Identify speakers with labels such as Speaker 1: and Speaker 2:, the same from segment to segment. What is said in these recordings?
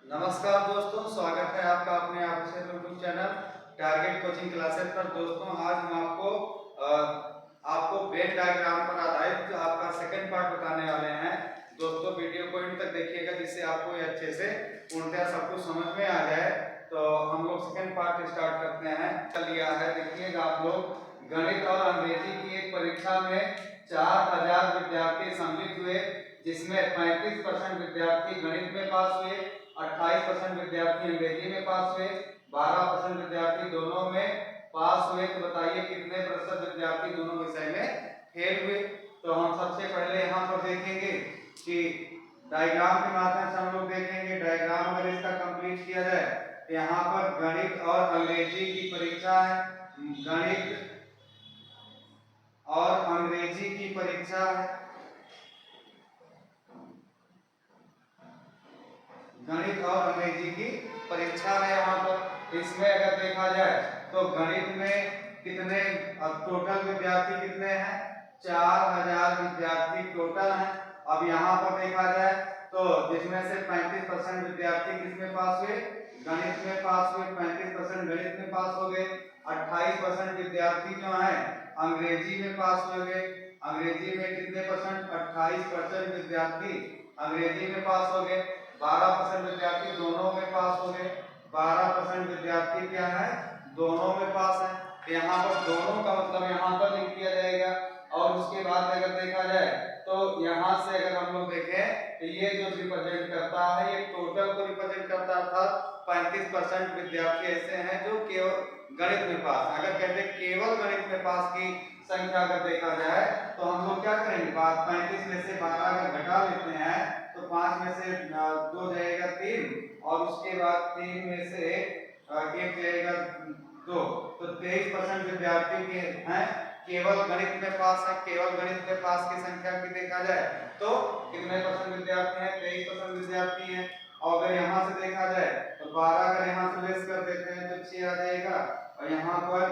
Speaker 1: नमस्कार दोस्तों, स्वागत है आपका अपने official YouTube channel target coaching classes पर। दोस्तों आज हम आपको वेन डायग्राम पर आधारित आपका सेकंड पार्ट बताने वाले हैं। दोस्तों वीडियो को एंड तक देखिएगा जिससे आपको ये अच्छे से पूर्णतः सब कुछ समझ में आ जाए। तो हम लोग सेकंड पार्ट स्टार्ट करते हैं। लिया है, देखिएगा आप लोग, गणित और अंग्रेजी की एक परीक्षा में 4000 विद्यार्थी सम्मिलित हुए, जिसमें 35% विद्यार्थी गणित में पास हुए, 28% विद्यार्थी अंग्रेजी में पास हुए, 12% विद्यार्थी दोनों में पास हुए। तो बताइए कितने प्रतिशत विद्यार्थी दोनों विषय में फेल हुए। तो हम सबसे पहले यहाँ पर देखेंगे कि डायग्राम के माध्यम से हम लोग देखेंगे। डायग्राम अगर इसका कंप्लीट किया जाए तो यहाँ पर गणित और अंग्रेजी की परीक्षा है। गणित और अंग्रेजी की परीक्षा है। गणित और अंग्रेजी की परीक्षा है यहाँ पर। इसमें अगर देखा जाए तो गणित में कितने टोटल विद्यार्थी कितने हैं? 4000 विद्यार्थी टोटल हैं। अब यहाँ पर देखा जाए तो जिसमें से 35% विद्यार्थी किसमें पास हुए? गणित में पास हुए। 35% गणित में पास हो गए। 28% विद्यार्थी जो हैं अंग्रेजी में पास हो गए। अंग्रेजी में कितने परसेंट? 28% विद्यार्थी अंग्रेजी में पास हो गए। 12% विद्यार्थी दोनों में पास हो गए। 12% विद्यार्थी क्या है? दोनों में पास है। यहाँ पर दोनों का मतलब यहाँ पर लिख दिया जाएगा। और उसके बाद अगर देखा जाए तो यहाँ से अगर हम लोग देखें तो ये जो रिप्रेजेंट करता है ये टोटल को रिप्रेजेंट करता था। 35% विद्यार्थी ऐसे हैं जो केवल गणित में पास। अगर कहते केवल गणित में पास की संख्या अगर देखा जाए तो हम लोग क्या करेंगे? 35 में से 12 अगर घटा लेते हैं तो 5 में से 2 जाएगा 3, और उसके बाद 3 में से 1 जाएगा 2। तो 23% विद्यार्थी के हैं केवल गणित में पास है। केवल गणित में पास की संख्या की देखा जाए तो कितने परसेंट विद्यार्थी हैं? 23% विद्यार्थी हैं। और अगर यहाँ से देखा जाए तो 12 अगर यहाँ से लेस कर देते हैं तो 6 आ जाएगा, और यहाँ पर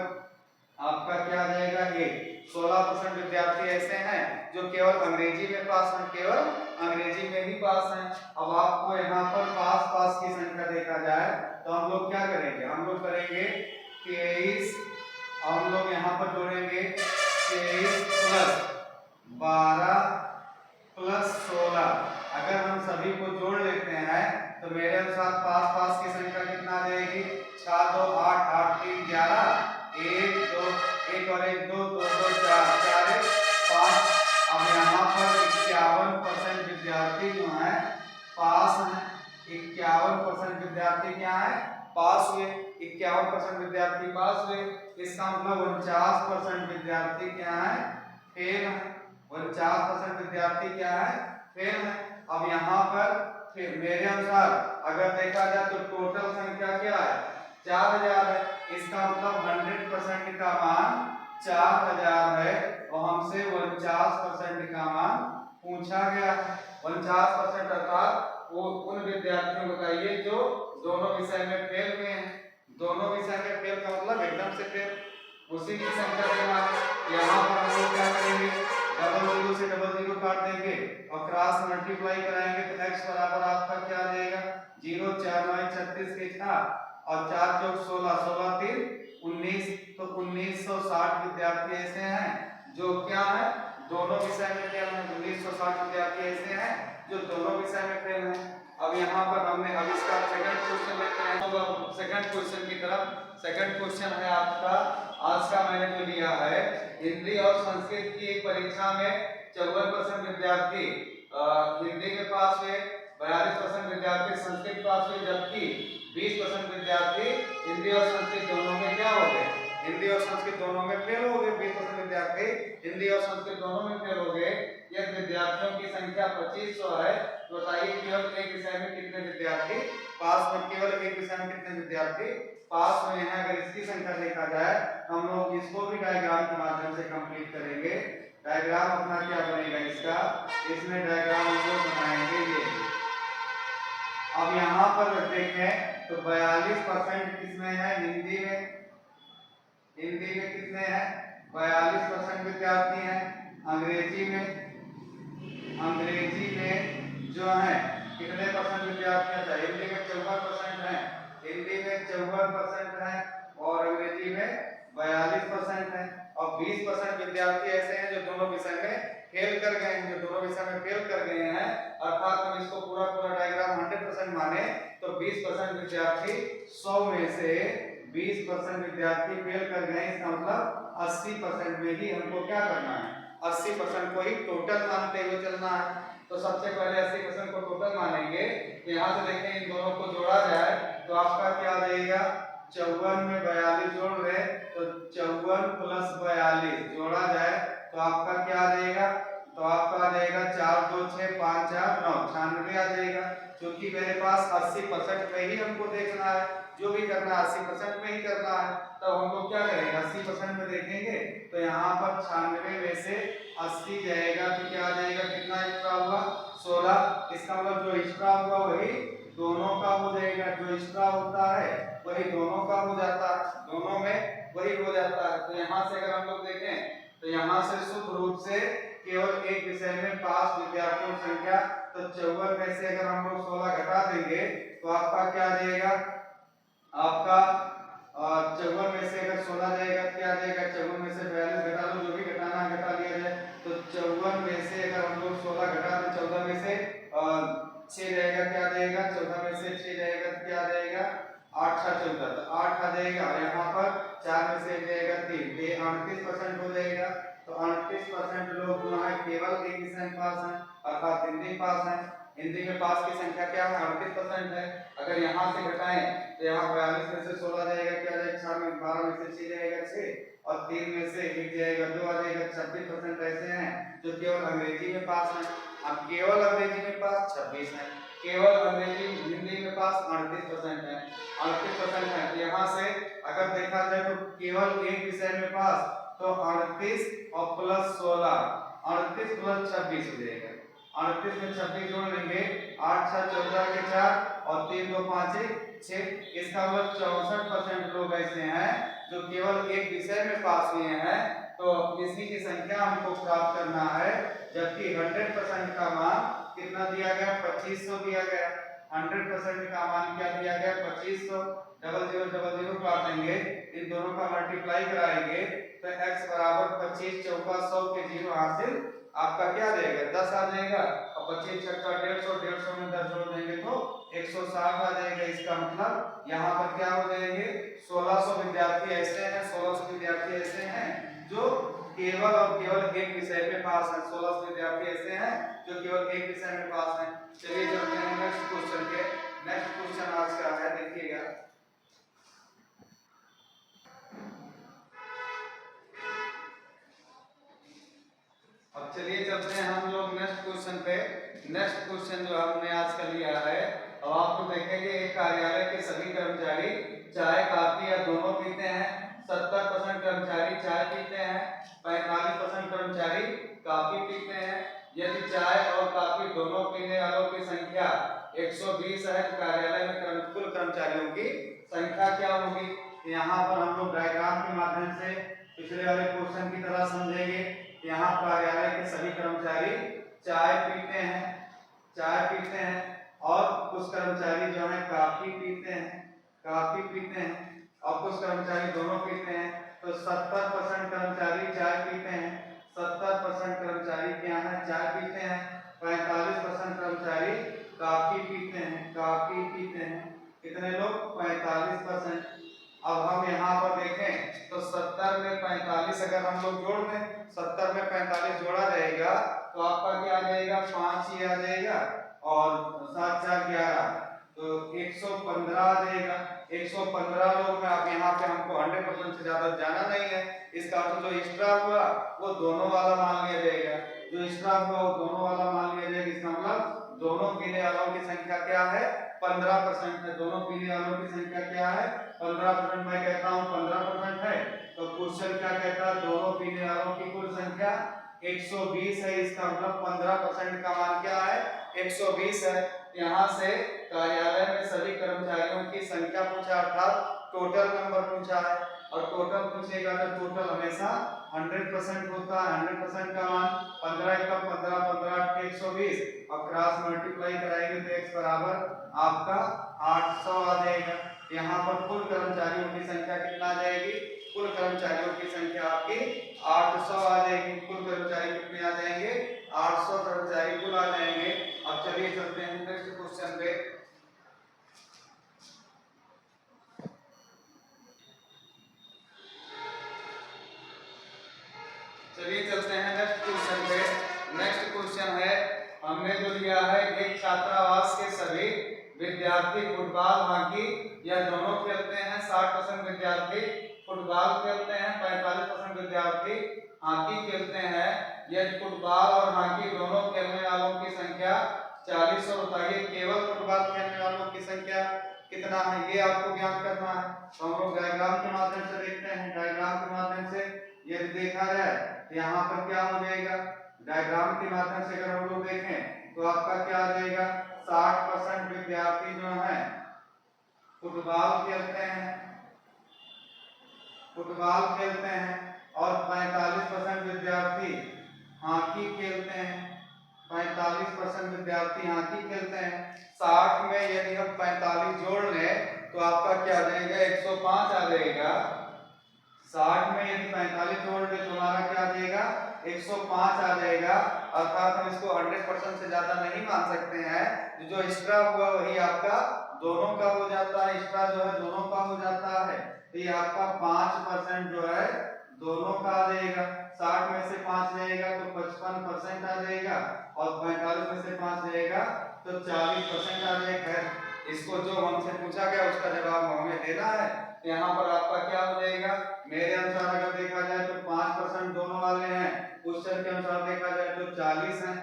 Speaker 1: आपका क्या आ जाएगा? ये 16% विद्यार्थी ऐसे हैं जो केवल अंग्रेजी में पास हैं। केवल अंग्रेजी में ही पास हैं। अब आपको यहाँ पर पास की संख्या देखा जाए तो हम लोग क्या करेंगे? हम लोग करेंगे 23, और हम लोग यहाँ पर जोड़ेंगे 23 प्लस 12 प्लस 16। अगर हम सभी को जोड़ लेते हैं तो मेरे अनुसार पास की संख्या कितना आ जाएगी? 4 2 8 8 3 11, 1 2 1 और 1 2 2 2 4 4 1 5। अब यहाँ पर 51% विद्यार्थी जो हैं पास हैं। 51% विद्यार्थी क्या है? पास हुए। 51% विद्यार्थी पास हुए। इसका मतलब 49% विद्यार्थी क्या है? फेल है। 49% विद्यार्थी क्या है? फेल है। अब यहाँ पर फिर मेरे अनुसार अगर देखा जाए तो टोटल संख्या क्या है? 4000 है। इसका मतलब 100% का मान 4000 है, और हमसे 49% का मान पूछा गया है। 49% अर्थात वो उन विद्यार्थियों को बताइए जो दोनों विषय में फेल हुए हैं। दोनों विषय में फेल का मतलब एकदम से फेल, उसी की संख्या देना है। यहाँ पर हम लोग क्या करेंगे? डबल जीरो से डबल जीरो काट देंगे और क्रॉस मल्टीप्लाई कराएंगे तो x बराबर आपका क्या आ जाएगा? 0 4 9 36 के 4 और 4 चौक 16 16 3 19। तो 1960 विद्यार्थी ऐसे हैं जो क्या है? दोनों विषय में फेल हैं। 1960 विद्यार्थी ऐसे हैं जो दोनों विषय में फेल हैं। अब यहाँ पर हमने अब इसका सेकंड क्वेश्चन लेते हैं। तो सेकंड क्वेश्चन की तरफ। सेकंड क्वेश्चन है आपका आज का मैंने जो लिया है, हिंदी और संस्कृत की एक परीक्षा में 54% विद्यार्थी हिंदी में पास हुए, 42% विद्यार्थी संस्कृत पास हुए, जबकि 20% विद्यार्थी हिंदी और संस्कृत दोनों में क्या हो गए? हिंदी और संस्कृत दोनों में फेल हो गए। 20% विद्यार्थी हिंदी और संस्कृत दोनों में फेल हो गए। यदि विद्यार्थियों की संख्या 2500 है तो बताइए केवल एक विषय में कितने विद्यार्थी पास में? केवल एक विषय में कितने विद्यार्थी पास हुए हैं? अगर इसकी संख्या देखा जाए हम लोग इसको भी डायग्राम के माध्यम से कंप्लीट करेंगे। डायग्राम अपना क्या बनेगा इसका? इसमें डायग्राम हम लोग बनाएंगे ये। अब यहाँ पर देखें तो 42% किसमें है? हिंदी में। हिंदी में कितने हैं? 42% विद्यार्थी हैं। अंग्रेजी में जो है कितने परसेंट विद्यार्थी अच्छा हिंदी में 54% है, हिंदी में 54% है और अंग्रेजी में 42% है और 20% विद्यार्थी ऐसे हैं जो दोनों विषय में फेल कर गए हैं, जो दोनों विषय में फेल कर गए हैं। अर्थात हम इसको पूरा पूरा डायग्राम 100% माने तो 20% विद्यार्थी 100 में से 20% विद्यार्थी फेल कर गए, इसका मतलब 80% में ही हमको क्या करना है, 80% को ही टोटल मानते हुए चलना है। तो सबसे पहले 80% को टोटल मानेंगे। यहाँ से देखें इन दोनों को जोड़ा जाए तो आपका क्या आ जाएगा, 54 में 42 जोड़ रहे तो 54 प्लस 42 जोड़ा जाए तो आपका क्या आ जाएगा, तो आपका आ जाएगा 4 2 6 5 4 9 96 आ जाएगा। क्योंकि मेरे पास 80% में ही हमको देखना है, जो भी करना है 80% में ही करना है। तो हम लोग क्या करेंगे, 80% में देखेंगे तो यहाँ पर 96 में से 80 जाएगा तो क्या आ जाएगा, कितना एक्स्ट्रा हुआ 16। इसका मतलब जो एक्स्ट्रा हुआ वही दोनों का हो जाएगा, जो एक्स्ट्रा होता है वही दोनों का हो जाता है, दोनों में वही हो जाता है। तो यहाँ से अगर हम लोग देखें तो यहाँ से शुद्ध रूप से केवल एक विषय में पास विद्यार्थियों की संख्या, तो 54 में से अगर हम लोग 16 घटा देंगे तो आपका क्या आ जाएगा, आपका 54 में से अगर 16 जाएगा क्या आ जाएगा, 54 में से 42 घटा लो, जो भी घटाना है घटा लिया जाए। तो 54 में से अगर हम लोग 16 घटा दें 14 में से 6 जाएगा, क्या आ जाएगा 14 में से 6 जाएगा तो क्या आ जाएगा 8 6 14, तो 8 आ जाएगा और यहाँ पर 4 में से 1 जाएगा 3, ये 38% हो जाएगा। तो 38% लोग जो है केवल एक विषय में पास हैं, अर्थात हिंदी पास हैं। हिंदी में पास की संख्या क्या है, 38% है। अगर यहाँ से घटाएं तो यहाँ 42 में से 16 जाएगा, क्या जाएगा 4 में 12 में से 6 जाएगा 6 और 3 में से 1 जाएगा 2 आ जाएगा। 26% ऐसे हैं जो केवल अंग्रेजी में पास हैं। अब केवल अंग्रेजी में पास 26 है, केवल अंग्रेजी हिंदी में पास 38% है, 38% है। यहाँ से अगर देखा जाए तो केवल एक विषय में पास तो 38 और प्लस 16, 38 प्लस 26 हो जाएगा। 38 में 26 जोड़ लेंगे, 8 6 14 के 4 और 3 2 5 6, इसका मतलब 64% लोग ऐसे हैं जो केवल एक विषय में पास हुए हैं। तो इसी की संख्या हमको प्राप्त करना है, जबकि 100% का मान कितना दिया गया, 2500 दिया गया। 100% का मान क्या दिया गया, 2500। 00 00 काट देंगे, इन दोनों का मल्टीप्लाई कराएंगे तो x बराबर 25 चौका 100 के 0 हासिल आपका क्या आ जाएगा 10 आ जाएगा और 25 छक्का 150, 150 में 10 जोड़ देंगे तो 160 आ जाएगा। इसका मतलब यहाँ पर क्या हो जाएंगे, 1600 विद्यार्थी ऐसे हैं, 1600 विद्यार्थी ऐसे हैं जो केवल और केवल एक विषय में पास हैं। 1600 विद्यार्थी ऐसे हैं जो केवल एक विषय में पास हैं। चलिए चलते हैं नेक्स्ट क्वेश्चन पे। नेक्स्ट क्वेश्चन आज का है, देखिएगा अब चलिए चलते हैं हम लोग नेक्स्ट क्वेश्चन पे। नेक्स्ट क्वेश्चन जो हमने आज का लिया है, अब आप लोग देखेंगे एक कार्यालय के सभी कर्मचारी चाय कॉफी या दोनों पीते हैं। 70% कर्मचारी चाय पीते हैं, 45% कर्मचारी कॉफी पीते हैं। यदि चाय और कॉफी दोनों पीने वालों की संख्या 120 है तो कार्यालय में कुल कर्मचारियों की संख्या क्या होगी। यहाँ पर हम लोग डायग्राम के माध्यम से पिछले वाले क्वेश्चन की तरह समझेंगे। यहाँ कार्यालय के सभी कर्मचारी चाय पीते हैं, चाय पीते हैं और कुछ कर्मचारी जो है कॉफी पीते हैं, कॉफी पीते हैं और कुछ कर्मचारी दोनों पीते हैं। तो 70% कर्मचारी चाय पीते हैं, 70% कर्मचारी क्या है चाय पीते हैं, 45% कर्मचारी कॉफी पीते हैं, कॉफी पीते हैं। कितने लोग, 45%। अब हम यहाँ पर देखें तो 70 में 45 अगर हम लोग जोड़ दें, 70 में 45 जोड़ा जाएगा तो आपका क्या आ जाएगा, 5 ही आ जाएगा और 7 4 11 तो 115 आ जाएगा। 115 लोग में अब यहाँ पे हमको 100% से ज्यादा जाना नहीं है। इसका अर्थ जो एक्स्ट्रा हुआ वो दोनों वाला मान लिया जाएगा, जो एक्स्ट्रा हुआ वो दोनों वाला मान लिया जाएगा। इसका मतलब दोनों पीने वालों की संख्या क्या है, 15% है। दोनों पीने वालों की संख्या क्या है, 15%। मैं कहता हूँ 15% है तो क्वेश्चन क्या कहता है, दोनों पीने वालों की कुल संख्या 120 है। इसका मतलब 15% का मान क्या है, 120 है। यहाँ से कार्यालय में सभी कर्मचारियों की संख्या पूछा, अर्थात टोटल नंबर पूछा है। और टोटल पूछेगा तो टोटल हमेशा 100% होता है। 100% का मान 15 का 15 15 120 और क्रॉस मल्टीप्लाई कराएंगे तो x बराबर आपका 800 आ जाएगा। यहाँ पर कुल कर्मचारियों की संख्या कितना आ जाएगी? कुल कर्मचारियों की संख्या आपकी 800 आ जाएगी। कुल कर्मचारी कितने आ जाएंगे? 800 कर्मचारी कुल आ जाएंगे। अब चलिए चलते हैं नेक्स्ट क्वेश्चन पे। चलिए चलते हैं नेक्स्ट क्वेश्चन पे। नेक्स्ट क्वेश्चन है, हमने जो लिया है एक छात्रावास के सभी विद्यार्थी फुटबॉल हॉकी या दोनों खेलते हैं। 60% विद्यार्थी फुटबॉल खेलते हैं, 45% विद्यार्थी हॉकी खेलते हैं। यदि फुटबॉल और हॉकी दोनों खेलने वालों की संख्या 40 और बताइए केवल फुटबॉल खेलने वालों की संख्या कितना है, ये आपको ज्ञात करना है। तो हम लोग डायग्राम के माध्यम से देखते हैं। डायग्राम के माध्यम से यदि देखा जाए तो यहाँ पर क्या हो जाएगा? डायग्राम के माध्यम से अगर हम लोग देखें तो आपका क्या आ जाएगा? 60% विद्यार्थी जो है फुटबॉल खेलते हैं, और 45% विद्यार्थी हॉकी खेलते हैं। 45% विद्यार्थी हॉकी खेलते हैं। 60 में यदि हम 45 जोड़ लें तो आपका क्या आ जाएगा? 105 आ जाएगा। 60 में यदि 45 जोड़ ले तो हमारा क्या आ जाएगा? 105 आ जाएगा। अर्थात हम इसको 100% से ज्यादा नहीं मान सकते हैं। जो एक्स्ट्रा हुआ वही आपका दोनों का हो जाता है। एक्स्ट्रा जो है दोनों का हो जाता है। तो ये आपका 5% जो है दोनों का आ जाएगा। 60 में से 5 जाएगा तो 55% आ जाएगा, और 45 में से 5 जाएगा तो 40% आ जाएगा। इसको जो हमसे पूछा गया उसका जवाब हमें देना है। यहाँ पर आपका क्या हो जाएगा? मेरे अनुसार अगर देखा जाए तो 5% दोनों वाले हैं। क्वेश्चन के अनुसार देखा जाए तो 40 हैं,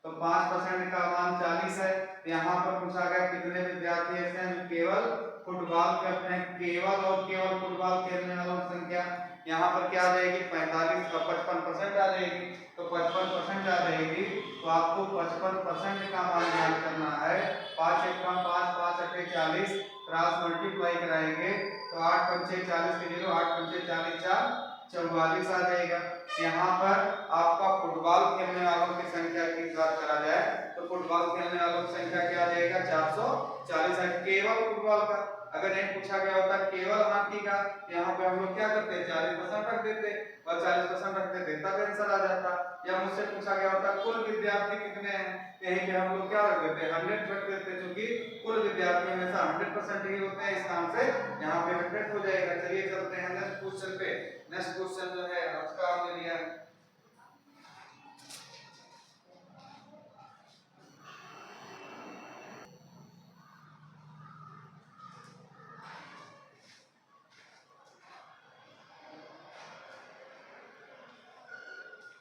Speaker 1: तो 5% का मान 40 है। यहाँ पर पूछा गया कितने विद्यार्थी ऐसे हैं जो केवल फुटबॉल खेलते हैं। केवल और केवल फुटबॉल खेलने वालों की संख्या यहाँ पर क्या आ जाएगी? 45 का 55% आ जाएगी। तो 55% आ जाएगी। तो आपको 55% का मान ज्ञात करना है। 5 एकम 5 5 अठे 40 क्रॉस मल्टीप्लाई कराएंगे तो 8 पंचे 40 के 0 8 पंचे 40 4 44 आ जाएगा। यहाँ पर आपका फुटबॉल खेलने वालों की संख्या की बात करा जाए तो फुटबॉल खेलने वालों की संख्या क्या आ जाएगा? 440 है केवल फुटबॉल का। अगर नहीं पूछा गया होता केवल हॉकी का, यहाँ पे हम लोग क्या करते? 40% रख देते और 40% रख देते तब आंसर आ जाता। या मुझसे पूछा गया होता कुल विद्यार्थी कितने हैं, यहीं पे हम लोग क्या रख देते? 100 रख देते, क्योंकि कुल विद्यार्थी हमेशा 100% ही होते हैं। इस काम से यहाँ पे 100 हो जाएगा। चलिए चलते हैं नेक्स्ट क्वेश्चन पे। नेक्स्ट क्वेश्चन जो है उसका हमने लिया है।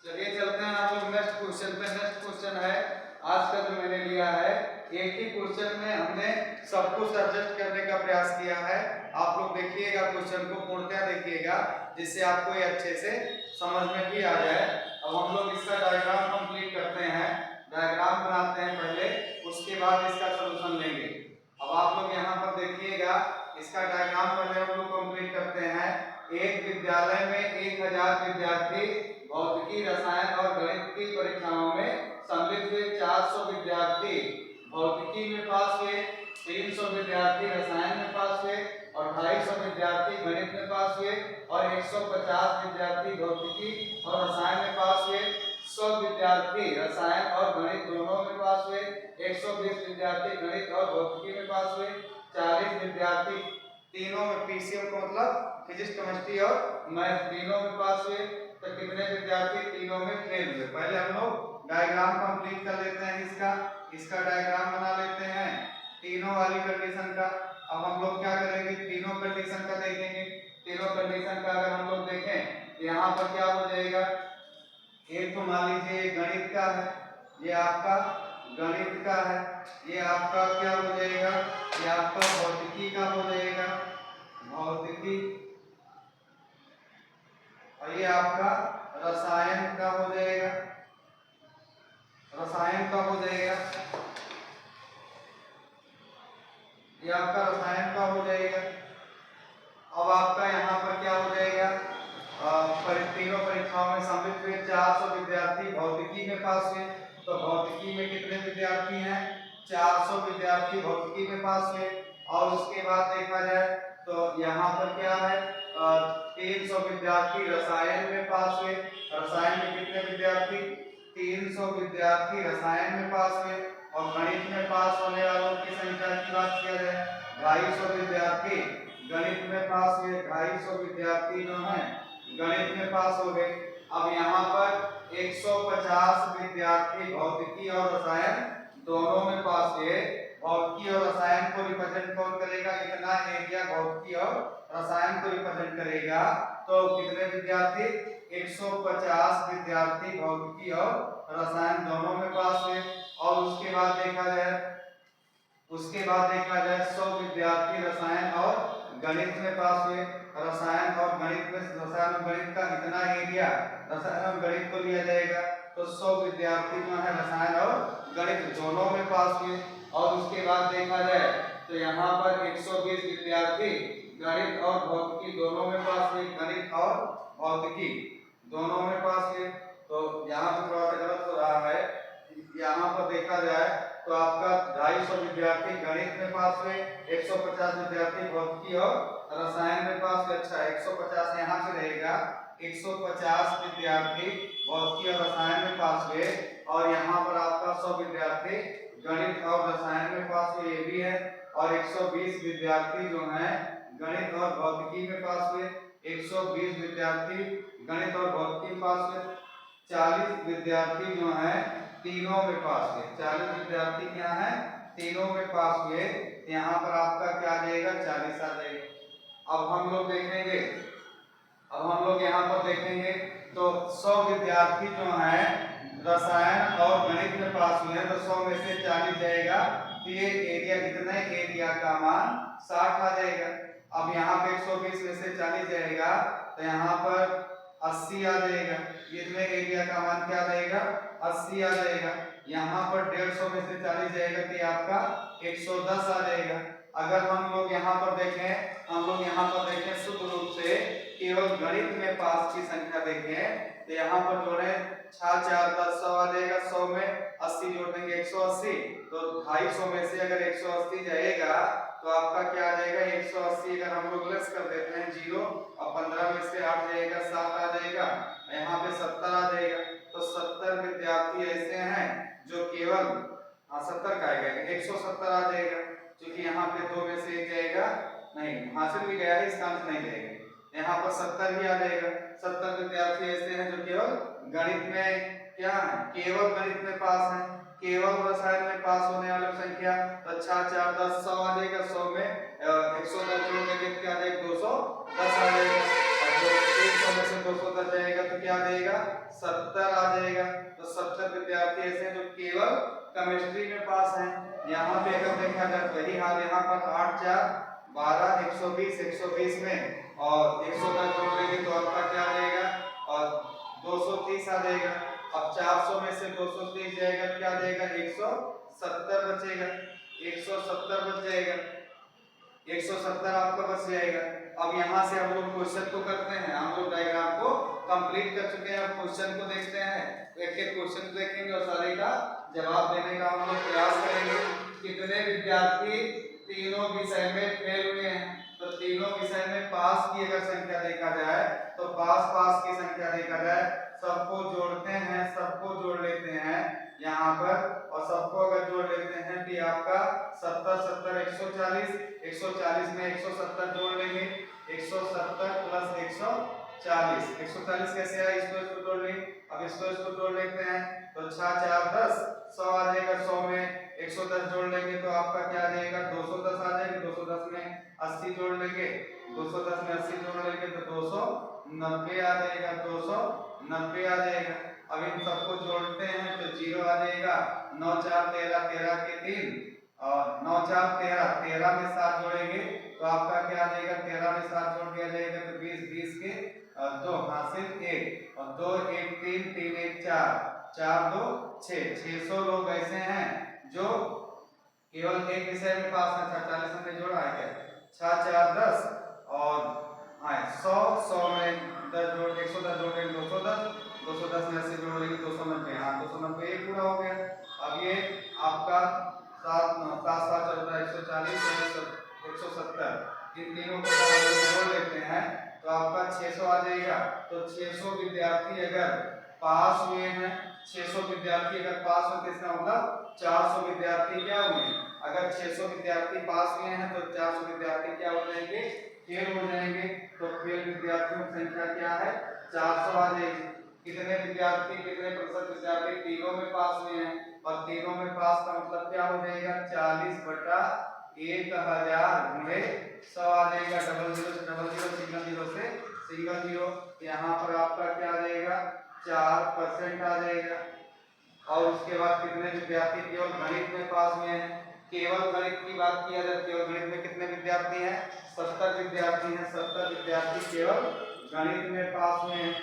Speaker 1: चलिए चलते हैं आप लोग नेक्स्ट क्वेश्चन पे। नेक्स्ट क्वेश्चन है आज का जो मैंने लिया है, एक ही क्वेश्चन में हमने सब कुछ एडजस्ट करने का प्रयास किया है। आप लोग देखिएगा क्वेश्चन को पूर्णतः देखिएगा जिससे आपको ये अच्छे से समझ में भी आ जाए। अब हम लोग इसका डायग्राम कंप्लीट करते हैं। डायग्राम बनाते हैं पहले, उसके बाद इसका सॉल्यूशन लेंगे। अब आप लोग यहाँ पर देखिएगा, इसका डायग्राम पहले हम लोग कंप्लीट करते हैं। एक विद्यालय में 1000 विद्यार्थी भौतिकी, रसायन और गणित की परीक्षाओं में सम्मिलित हुए। 400 विद्यार्थी भौतिकी में पास हुए, 300 विद्यार्थी रसायन में पास हुए और 250 विद्यार्थी गणित में पास हुए और 150 विद्यार्थी भौतिकी और रसायन में पास हुए। 100 विद्यार्थी रसायन और गणित दोनों में पास हुए। 120 विद्यार्थी गणित और भौतिकी में पास हुए। 40 विद्यार्थी तीनों में पीसीएम को मतलब फिजिक्स, केमिस्ट्री और मैथ तीनों में पास हुए। तो कितने विद्यार्थी तीनों में फेल हुए? पहले हम लोग डायग्राम कंप्लीट कर लेते हैं। इसका डायग्राम बना लेते हैं तीनों वाली कंडीशन का। अब हम लोग क्या करेंगे? तीनों कंडीशन का देखेंगे। तीनों कंडीशन का अगर हम लोग देखें यहाँ पर क्या हो जाएगा? एक तो मान लीजिए गणित का है, ये आपका गणित का है। ये आपका क्या हो जाएगा? ये आपका भौतिकी का हो जाएगा, भौतिकी। और ये आपका रसायन का हो जाएगा, रसायन का हो जाएगा। ये आपका रसायन का हो जाएगा। अब आपका यहाँ पर क्या हो जाएगा? में पास हुए। और उसके बाद देखा जाए तो यहाँ पर क्या है 300 विद्यार्थी रसायन में पास हुए। रसायन में कितने विद्यार्थी 300 विद्यार्थी रसायन में पास हुए। और गणित में पास होने वालों की संख्या की बात किया जाए 250 विद्यार्थी गणित में पास हुए। 250 विद्यार्थी जो हैं गणित में पास हो गए। अब यहाँ पर 150 विद्यार्थी भौतिकी और रसायन दोनों में पास हुए। भौतिकी और रसायन को रिप्रेजेंट कौन करेगा, इतना एरिया भौतिकी और रसायन को रिप्रेजेंट करेगा। तो कितने विद्यार्थी 150 विद्यार्थी भौतिकी और रसायन दोनों में पास हुए। और उसके बाद देखा जाए 100 विद्यार्थी रसायन और गणित में पास हुए। रसायन और गणित में रसायन और गणित का इतना एरिया रसायन और गणित को लिया जाएगा। तो 100 विद्यार्थी जो है रसायन और गणित दोनों में पास हुए। और उसके बाद देखा जाए तो यहाँ पर 120 विद्यार्थी गणित और भौतिकी दोनों में पास हुए। गणित और भौतिकी दोनों में पास हुए। तो यहाँ पर थोड़ा सा गलत हो रहा है। यहाँ पर देखा जाए तो आपका 250 विद्यार्थी गणित में पास हुए। 150 विद्यार्थी भौतिकी और रसायन में पास हुए। अच्छा 150 यहाँ से रहेगा। 150 विद्यार्थी भौतिकी और रसायन में पास हुए। और यहाँ पर आपका 100 विद्यार्थी गणित और रसायन में पास हुए, ये भी है। और 120 विद्यार्थी जो हैं गणित और भौतिकी में पास हुए। 120 विद्यार्थी गणित और भौतिकी में पास हुए। 40 विद्यार्थी जो हैं तीनों में पास हुए। 40 विद्यार्थी क्या हैं तीनों में पास हुए। यहाँ पर आपका क्या आ जाएगा 40 आ जाएगा। अब हम लोग यहाँ पर देखेंगे तो 100 विद्यार्थी जो हैं रसायन और गणित में पास हुए हैं। तो 100 में से 40 जाएगा तो ये एरिया कितने एरिया का मान 60 आ जाएगा। अब यहाँ पे 120 में से 40 जाएगा तो यहाँ पर 80 आ जाएगा। इसमें एरिया का मान क्या आ जाएगा 80 आ जाएगा। यहाँ पर 150 में से 40 जाएगा तो आपका 110 आ जाएगा। अगर हम लोग यहाँ पर देखें शुद्ध रूप से केवल गणित में पास की संख्या देखें तो यहाँ पर जोड़े 6 4 10 100 आ जाएगा। 100 में 80 जोड़ देंगे 180। तो 250 में से अगर 180 जाएगा तो आपका क्या आ जाएगा 180। अगर हम लोग लेस कर देते हैं 0 और 15 में से 8 जाएगा 7 आ जाएगा। यहाँ पे 70 आ जाएगा। तो 70 विद्यार्थी ऐसे हैं जो केवल 70 का आएगा 170 आ जाएगा। क्योंकि यहाँ पे 2 में से 1 जाएगा नहीं, हासिल भी गया है, इसका अंश नहीं जाएगा। यहाँ पर 70 भी आ जाएगा। 70 विद्यार्थी ऐसे हैं जो केवल गणित में क्या है केवल गणित में पास है। केवल रसायन में पास होने वाली संख्या तो 6 4 10 100 आ जाएगा। 100 में 110 जोड़ देंगे क्या आ जाएगा 210 आ जाएगा। और 100 में से 210 जाएगा तो क्या आ जाएगा 70 आ जाएगा। तो 70 विद्यार्थी ऐसे हैं जो केवल केमिस्ट्री में पास हैं। यहाँ पे अगर देखा जाए वही हाल यहाँ पर 8 4 12 120 में और 110 जोड़ लेंगे तो आपका क्या आ जाएगा और 230 आ जाएगा। अब 400 में से 230 जाएगा क्या आ जाएगा 170 बचेगा। 170 बच जाएगा। 170 आपका बच जाएगा। अब यहाँ से हम लोग क्वेश्चन को करते हैं। हम लोग डायग्राम को कंप्लीट कर चुके हैं। अब क्वेश्चन को देखते हैं। एक एक क्वेश्चन देखेंगे और सारे का जवाब देने का हम लोग प्रयास करेंगे। कितने विद्यार्थी तीनों विषय में फेल हुए हैं। तो तीनों विषय में पास की अगर संख्या देखा जाए तो पास की संख्या देखा जाए सबको जोड़ते हैं, सबको जोड़ लेते हैं यहाँ पर। और सबको अगर जोड़ लेते हैं तो आपका 70 70 140। 140 में 170 जोड़ लेंगे 170 प्लस 140। 140 कैसे आया इसको जोड़ लेंगे। अब इसको जोड़ लेते हैं तो 6 4 10 100 आ जाएगा। 100 में 110 जोड़ लेंगे तो आपका क्या आ जाएगा 210 आ जाएगा। 210 में 80 जोड़ लेंगे 210 में 80 जोड़ लेंगे तो 290 आ जाएगा। 290 आ जाएगा। अब इन सबको जोड़ते हैं तो 0 आ जाएगा। 9 4 13 13 के 3 और 9 4 13 13 में 7 जोड़ेंगे तो आपका क्या आ जाएगा 13 में 7 जोड़ दिया जाएगा तो 20 20 के 2 हासिल 1 और 2 1 3 3 1 4 4 2 6 600 लोग ऐसे हैं जो केवल एक विषय में पास है। 40 हमने जोड़ा है क्या 6 4 10 और 100 में 10 जोड़ 110 जोड़ लेंगे 210 में 80 जोड़ लेंगे 290। हाँ 290 पूरा हो गया। अब ये आपका 7 7 7 14 140 70, इन तीनों को हम लोग जोड़ लेते हैं तो आपका 600 आ जाएगा। तो 600 विद्यार्थी अगर पास हुए हैं, 600 विद्यार्थी अगर पास हुए तो इसका मतलब 400 विद्यार्थी क्या हुए? अगर 600 विद्यार्थी पास हुए हैं तो 400 विद्यार्थी क्या हो जाएंगे? फेल हो जाएंगे। तो फेल विद्यार्थियों की संख्या क्या है? 400 आ जाएगी। कितने विद्यार्थी, कितने प्रतिशत विद्यार्थी तीनों में पास हुए हैं? और तीनों में पास का मतलब क्या हो जाएगा? 40 बटा 1000 गुणे 100 आ जाएगा। डबल जीरो से डबल जीरो, सिंगल जीरो से सिंगल जीरो। यहाँ पर आपका क्या आ जाएगा? 4% आ जाएगा। और उसके बाद कितने विद्यार्थी केवल गणित में पास हुए हैं? केवल गणित की बात किया जाए, केवल गणित में कितने विद्यार्थी हैं? 70 विद्यार्थी हैं। 70 विद्यार्थी केवल गणित में पास हुए हैं।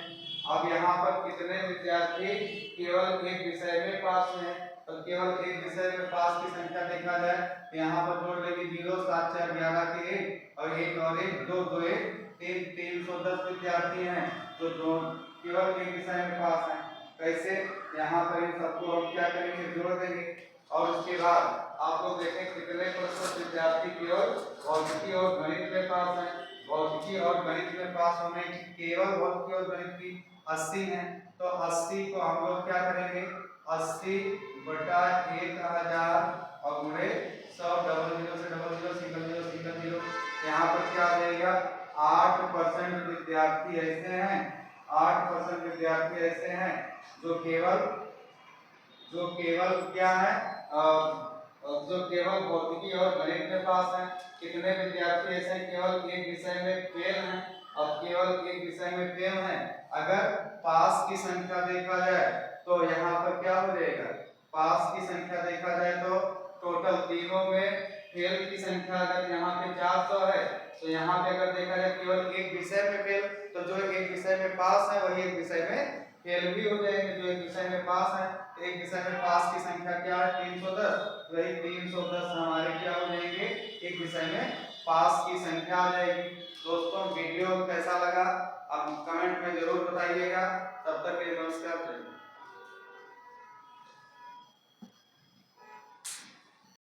Speaker 1: अब यहाँ पर कितने विद्यार्थी केवल एक विषय में पास हुए हैं? तो केवल एक विषय में पास की संख्या देखा जाए तो यहाँ पर जोड़ लेंगे 0 7 4 11 के 1 और 1 और 1 2 2 1 3 310 विद्यार्थी हैं जो केवल एक विषय में पास हैं। कैसे? यहाँ पर इन सबको हम क्या करेंगे? जोड़ देंगे। और उसके बाद आप लोग देखें कितने प्रतिशत विद्यार्थी केवल भौतिकी और गणित में पास हैं। भौतिकी और गणित में पास होने की केवल भौतिकी और गणित की 80 है। तो 80 को हम लोग क्या करेंगे? 80 बटा 1000 और गुणे 100, डबल जीरो से double zero, single zero single zero. यहाँ पर क्या आ जाएगा? 8% विद्यार्थी ऐसे हैं, 8% विद्यार्थी ऐसे हैं जो केवल क्या है, जो केवल भौतिकी और गणित में पास हैं। कितने विद्यार्थी ऐसे हैं केवल एक विषय में फेल हैं? और केवल एक विषय में फेल हैं। अगर पास की संख्या देखा जाए तो यहाँ पर क्या हो जाएगा? पास की संख्या देखा जाए तो टोटल तीनों में फेल की संख्या अगर यहाँ पे 400 है तो यहाँ पे अगर देखा जाए केवल एक विषय में फेल, तो जो एक विषय में पास है वही एक विषय में फेल भी हो जाएंगे। जो एक विषय में पास है, एक विषय में पास की संख्या क्या है? 310। वही 310 हमारे क्या हो जाएंगे? एक विषय में पास की संख्या आ जाएगी। दोस्तों वीडियो कैसा लगा आप कमेंट में जरूर बताइएगा। तब तक के लिए नमस्कार।